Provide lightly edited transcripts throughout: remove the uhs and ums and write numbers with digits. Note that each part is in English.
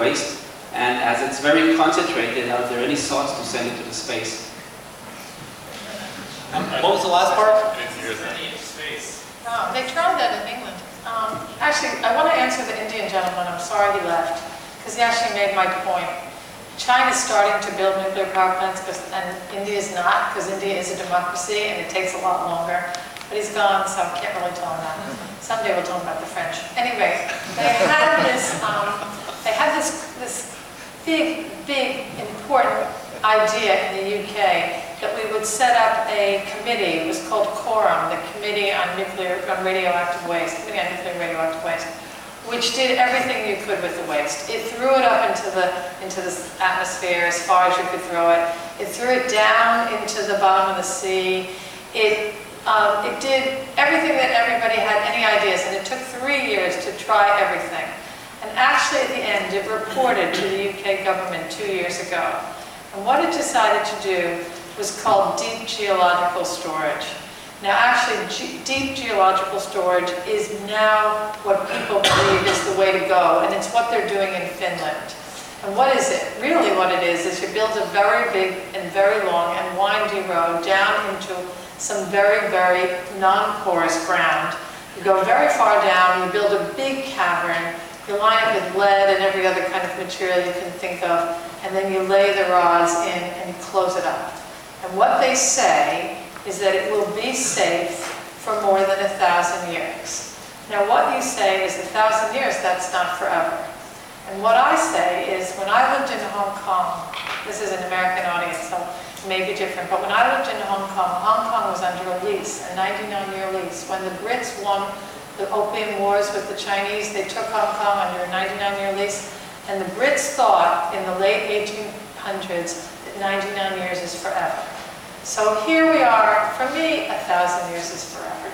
waste? And as it's very concentrated, are there any thoughts to send it to the space? What was the last part? They tried that in England. Actually, I want to answer the Indian gentleman. I'm sorry he left, because he actually made my point. China's starting to build nuclear power plants, and India's not, because India is a democracy and it takes a lot longer. But he's gone, so I can't really tell him that. Someday we'll tell him about the French. Anyway, they had this big, important idea in the UK that we would set up a committee. It was called Quorum, the Committee on Radioactive Waste, which did everything you could with the waste. It threw it up into the atmosphere as far as you could throw it. It threw it down into the bottom of the sea. It did everything that everybody had any ideas, and it took 3 years to try everything. And actually, at the end, it reported to the UK government 2 years ago. And what it decided to do was called deep geological storage. Now, actually, deep geological storage is now what people believe is the way to go, and it's what they're doing in Finland. And what is it? Really what it is you build a very big and very long and windy road down into some very, very non-porous ground. You go very far down, you build a big cavern, you line it with lead and every other kind of material you can think of, and then you lay the rods in and you close it up. And what they say is that it will be safe for more than 1,000 years. Now what you say is 1,000 years, that's not forever. And what I say is, when I lived in Hong Kong, this is an American audience, so it may be different, but when I lived in Hong Kong was under a lease, a 99-year lease. When the Brits won the Opium Wars with the Chinese, they took Hong Kong under a 99-year lease, and the Brits thought in the late 1800s that 99 years is forever. So here we are. For me, 1,000 years is forever.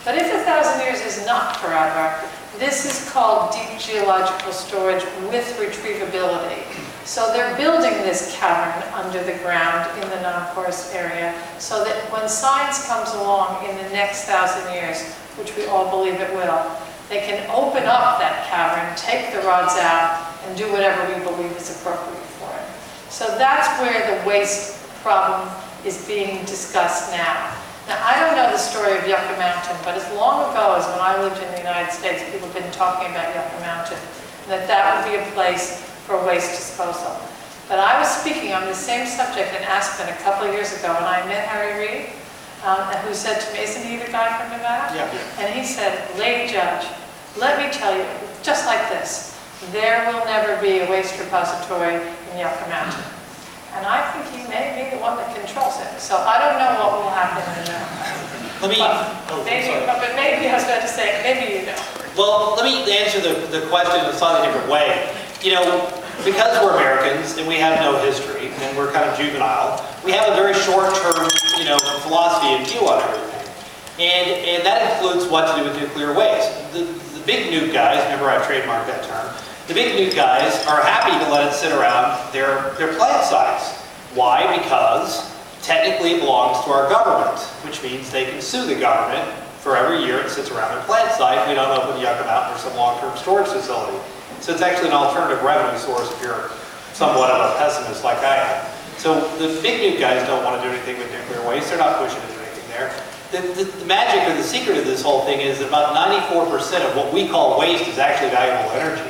But if 1,000 years is not forever, this is called deep geological storage with retrievability. So they're building this cavern under the ground in the non-porous area so that when science comes along in the next 1,000 years, which we all believe it will, they can open up that cavern, take the rods out, and do whatever we believe is appropriate for it. So that's where the waste problem is being discussed now. Now, I don't know the story of Yucca Mountain, but as long ago as when I lived in the United States, people have been talking about Yucca Mountain, and that would be a place for waste disposal. But I was speaking on the same subject in Aspen a couple of years ago, and I met Harry Reid, who said to me, isn't he the guy from Nevada? Yeah. And he said, Lady Judge, let me tell you, just like this, there will never be a waste repository in Yucca Mountain. And I think he may be the one that controls it. So I don't know what will happen in there. Let me, But maybe I was about to say, maybe you know. well, let me answer the question in a slightly different way. You know, because we're Americans and we have no history and we're kind of juvenile, we have a very short-term, philosophy and view on everything. And that includes what to do with nuclear waste. The big nuke guys, remember I trademarked that term, the big nuke guys are happy to let it sit around their plant sites. Why? Because technically it belongs to our government, which means they can sue the government for every year it sits around their plant site. We don't open the Yucca Mountain or some long-term storage facility. So it's actually an alternative revenue source if you're somewhat of a pessimist like I am. So the big nuke guys don't want to do anything with nuclear waste. They're not pushing to do anything there. The magic or the secret of this whole thing is that about 94% of what we call waste is actually valuable energy.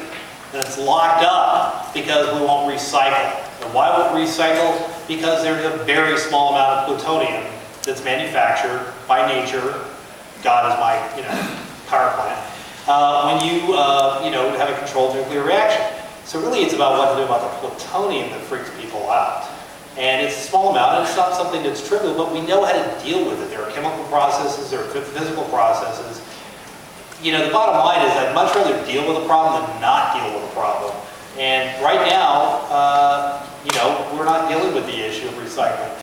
And it's locked up because we won't recycle. And why won't we recycle? Because there's a very small amount of plutonium that's manufactured by nature. God is my, power plant. When you, have a controlled nuclear reaction. So really it's about what to do about the plutonium that freaks people out. And it's a small amount, and it's not something that's trivial, but we know how to deal with it. There are chemical processes, there are physical processes. The bottom line is I'd much rather deal with a problem than not deal with a problem. And right now, we're not dealing with the issue of recycling.